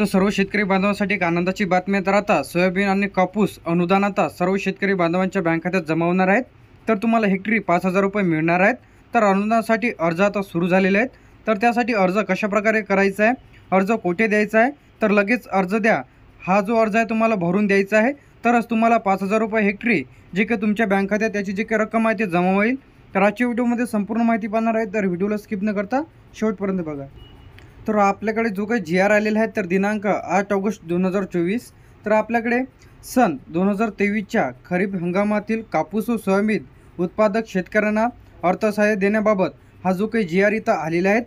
तर सर्व शेतकरी बांधवांसाठी एक आनंदाची बातमी आहे। तर आता सोयाबीन आणि कापूस अनुदान आता सर्व शेतकरी बांधवांच्या बँक खात्यात जमा होणार आहेत। तर तुम्हाला हेक्टरी 5,000 रुपये मिळणार आहेत। तर अनुदानासाठी अर्ज आता सुरू झालेले आहेत। तर त्यासाठी अर्ज कशा प्रकारे करायचा आहे, अर्ज कोठे द्यायचा आहे, तर लगेच अर्ज द्या हा जो अर्ज आहे तुम्हाला भरून द्यायचा आहे। तरच तुम्हाला 5,000 रुपये हेक्टरी जे काही तुमच्या बँक खात्यात त्याची जी काही रक्कम आहे ते जमा होईल। तर आजच्या व्हिडिओमध्ये संपूर्ण माहिती पाहणार आहे, तर व्हिडिओला स्किप न करता शेवटपर्यंत बघा। तर आपल्याकडे जो काही जी आर आलेला आहे तर दिनांक 8 ऑगस्ट 2024, तर आपल्याकडे सन 2023च्या खरीप हंगामातील कापूस व सोयाबीन उत्पादक शेतकऱ्यांना अर्थसहाय्य देण्याबाबत हा जो काही जी आर इथं आलेला आहे।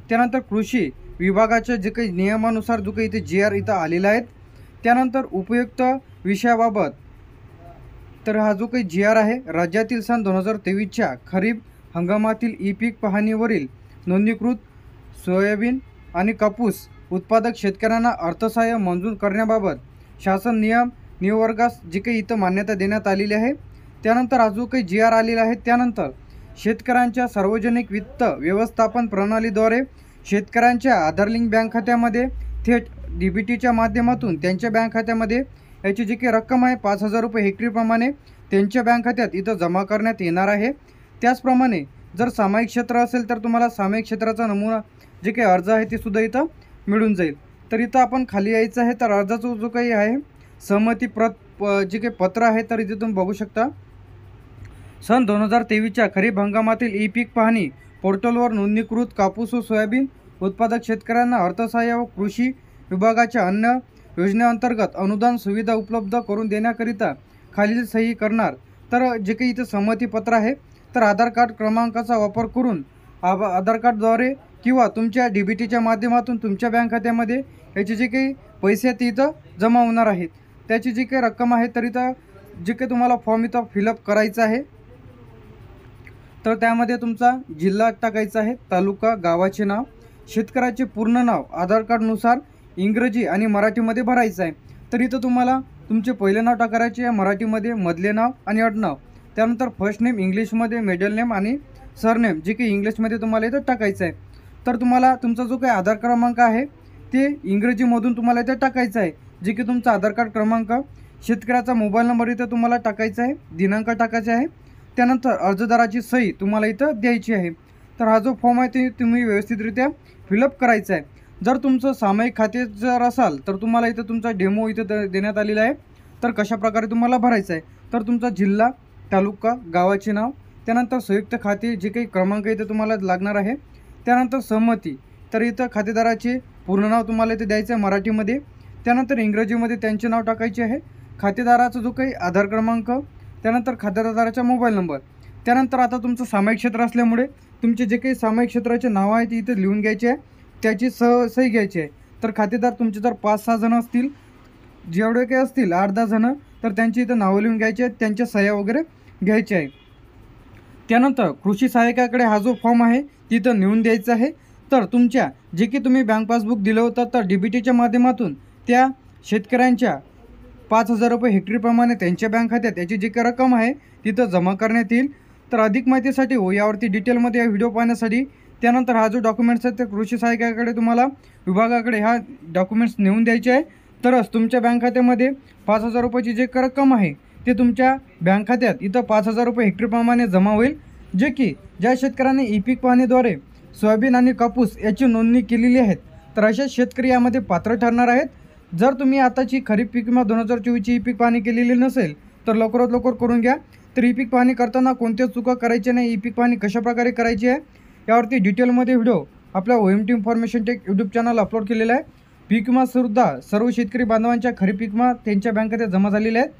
त्यानंतर कृषी विभागाच्या जे काही नियमानुसार जो काही इथे जी आर इथं आलेला आहे, त्यानंतर उपयुक्त विषयाबाबत तर हा जो काही जी आर आहे राज्यातील सन 2023च्या खरीप हंगामातील ई पीक पाहणीवरील नोंदणीकृत सोयाबीन आणि कापूस उत्पादक शेतकऱ्यांना अर्थसहाय्य मंजूर करण्याबाबत शासन नियमास जी काही इथं मान्यता देण्यात आलेली आहे। त्यानंतर हा जो काही जी आर आलेला आहे त्यानंतर शेतकऱ्यांच्या सार्वजनिक वित्त व्यवस्थापन प्रणालीद्वारे शेतकऱ्यांच्या आधार लिंक बँक खात्यामध्ये थेट डीबीटीच्या माध्यमातून त्यांच्या बँक खात्यामध्ये याची जी काही रक्कम आहे 5,000 रुपये हेक्टरीप्रमाणे त्यांच्या बँक खात्यात इथं जमा करण्यात येणार आहे। त्याचप्रमाणे जर सामायिक क्षेत्र असेल तर तुम्हाला सामायिक क्षेत्राचा नमुना जे काही अर्ज आहे ते सुद्धा इथं मिळून जाईल। तर इथं आपण खाली यायचं आहे, तर अर्जाचा जो काही आहे सहमती प्रत जे काही पत्र आहे तर इथे तुम्ही बघू शकता। सन 2023च्या खरीप हंगामातील ई पीक पाहणी पोर्टलवर नोंदणीकृत कापूस व सोयाबीन उत्पादक शेतकऱ्यांना अर्थसहाय्य व कृषी विभागाच्या अन्य योजनेअंतर्गत अनुदान सुविधा उपलब्ध करून देण्याकरिता खालील सही करणार। तर जे काही इथं सहमती पत्र आहे तर आधार कार्ड क्रमांकाचा वापर करून आधार कार्डद्वारे किंवा तुमच्या डीबीटीच्या माध्यमातून तुमच्या बँक खात्यामध्ये याचे जे काही पैसे ते इथं जमा होणार आहेत, त्याची जी काही रक्कम आहे तर इथं जे काही तुम्हाला फॉर्म इथं फिलअप करायचा आहे तर त्यामध्ये तुमचा जिल्हा टाकायचा आहे, तालुका, गावाचे नाव, शेतकऱ्याचे पूर्ण नाव आधार कार्डनुसार इंग्रजी आणि मराठीमध्ये भरायचं आहे। तर इथं तुम्हाला तुमचे पहिले नाव टाकायचे आहे मराठीमध्ये, मधले नाव आणि आडनाव, त्यानंतर फर्स्ट नेम इंग्लिशमध्ये, मिडल नेम आणि सरनेम जे काही इंग्लिशमध्ये तुम्हाला इथं टाकायचं आहे। तर तुम्हाला तुमचा जो काही आधार क्रमांक आहे ते इंग्रजीमधून तुम्हाला इथे टाकायचं आहे, जे की तुमचा आधार कार्ड क्रमांक, शेतकऱ्याचा मोबाईल नंबर इथं तुम्हाला टाकायचा आहे, दिनांक टाकायचा आहे, त्यानंतर अर्जदाराची सही तुम्हाला इथं द्यायची आहे। तर हा जो फॉर्म आहे ते तुम्ही व्यवस्थितरित्या फिलअप करायचा आहे। जर तुमचं सामायिक खाते जर असाल तर तुम्हाला इथं तुमचा डेमो इथं देण्यात आलेला आहे। तर कशा प्रकारे तुम्हाला भरायचं आहे, तर तुमचा जिल्हा, तालुका, गावाचे नाव, त्यानंतर संयुक्त खाते जे काही क्रमांक इथं तुम्हाला लागणार आहे, त्यानंतर सहमती, तर इथं खातेदाराचे पूर्ण नाव तुम्हाला इथे द्यायचं आहे मराठीमध्ये, त्यानंतर इंग्रजीमध्ये त्यांचे नाव टाकायचे आहे, खातेदाराचा जो काही आधार क्रमांक, त्यानंतर खातेदाराचा मोबाईल नंबर, त्यानंतर आता तुमचं सामायिक क्षेत्र असल्यामुळे तुमचे जे काही सामायिक क्षेत्राचे नाव आहे ते इथे लिहून घ्यायचे आहे, त्याची सही घ्यायची आहे। तर खातेदार तुमचे जर 5-6 जण असतील, जेवढे काही असतील 8-10 जण, तर त्यांची इथं नावं लिहून घ्यायची आहेत, त्यांच्या सह्या वगैरे घ्यायच्या आहे। त्यानंतर कृषी सहाय्यकाकडे हा जो फॉर्म आहे तिथं नेऊन द्यायचा आहे। तर तुमच्या जे की तुम्ही बँक पासबुक दिलं होतं तर डीबीटीच्या माध्यमातून त्या शेतकऱ्यांच्या 5,000 रुपये हेक्टरीप्रमाणे त्यांच्या बँक खात्यात याची जी काही रक्कम आहे तिथं जमा करण्यात येईल। तर अधिक माहितीसाठी यावरती डिटेलमध्ये व्हिडिओ पाहण्यासाठी, त्यानंतर हा जो डॉक्युमेंट्स आहे ते कृषी सहाय्यकाकडे तुम्हाला विभागाकडे हा डॉक्युमेंट्स नेऊन द्यायचे आहे। तरच तुमच्या बँक खात्यामध्ये 5,000 रुपयाची जे काही रक्कम आहे ते तुमच्या बँक खात्यात इथं 5,000 रुपये हेक्टरीप्रमाणे जमा होईल, जे की ज्या शेतकऱ्यांनी ई पीक पाहणीद्वारे सोयाबीन आणि कापूस याची नोंदणी केलेली आहे तर अशा शेतकरी यामध्ये पात्र ठरणार आहेत। जर तुम्ही आताची खरीप पीक विमा 2024ची ई पीक पाहणी केलेली नसेल तर लवकरात लवकर करून घ्या। तर ई पीक पाहणी करताना कोणत्याच चुका करायच्या नाही, ई पीक पाहणी कशाप्रकारे करायची आहे यावरती डिटेलमध्ये व्हिडिओ आपल्या OMT information take YouTube channel upload केलेला आहे। पीक विमासुद्धा सर्व शेतकरी बांधवांच्या खरीप पीक विमा त्यांच्या बँक खात्यात जमा झालेले आहेत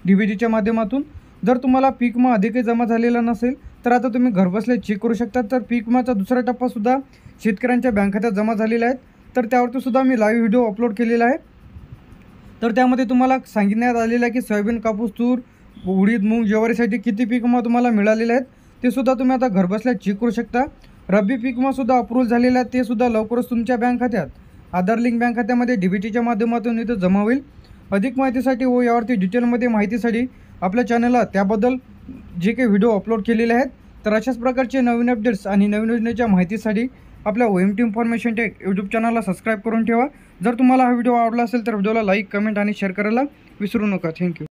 डीबीटीच्या माध्यमातून। जर तुम्हाला पीक विमा अधिकही जमा झालेला नसेल तर आता तुम्ही घरबसल्या चेक करू शकता। तर पीक विमाचा दुसरा टप्पासुद्धा शेतकऱ्यांच्या बँक खात्यात जमा झालेला आहे, तर त्यावरती सुद्धा मी लाईव्ह व्हिडिओ अपलोड केलेला आहे। तर त्यामध्ये तुम्हाला सांगण्यात आलेलं आहे की सोयाबीन, कापूस, तूर, उडीद, मूग, ज्वारीसाठी किती पीक विमा तुम्हाला मिळालेले आहेत ते सुद्धा तुम्ही आता घरबसल्या चेक करू शकता। रब्बी पीक विमासुद्धा अप्रूव्ह झालेला आहे, ते सुद्धा लवकरच तुमच्या बँक खात्यात आधार लिंक बँक खात्यामध्ये डीबीटीच्या माध्यमातून इथं जमा होईल। अधिक माहितीसाठी यावरती डिटेलमध्ये माहितीसाठी आपल्या चॅनलला त्याबद्दल जे काही व्हिडिओ अपलोड केलेले आहेत। तर अशाच प्रकारचे नवीन अपडेट्स आणि नवीन योजनेच्या माहितीसाठी आपल्या OMT इन्फॉर्मेशन टेक यूट्यूब चॅनलला सबस्क्राईब करून ठेवा, जर तुम्हाला हा व्हिडिओ आवडला असेल तर व्हिडिओला लाईक, कमेंट आणि शेअर करायला विसरू नका. थँक्यू.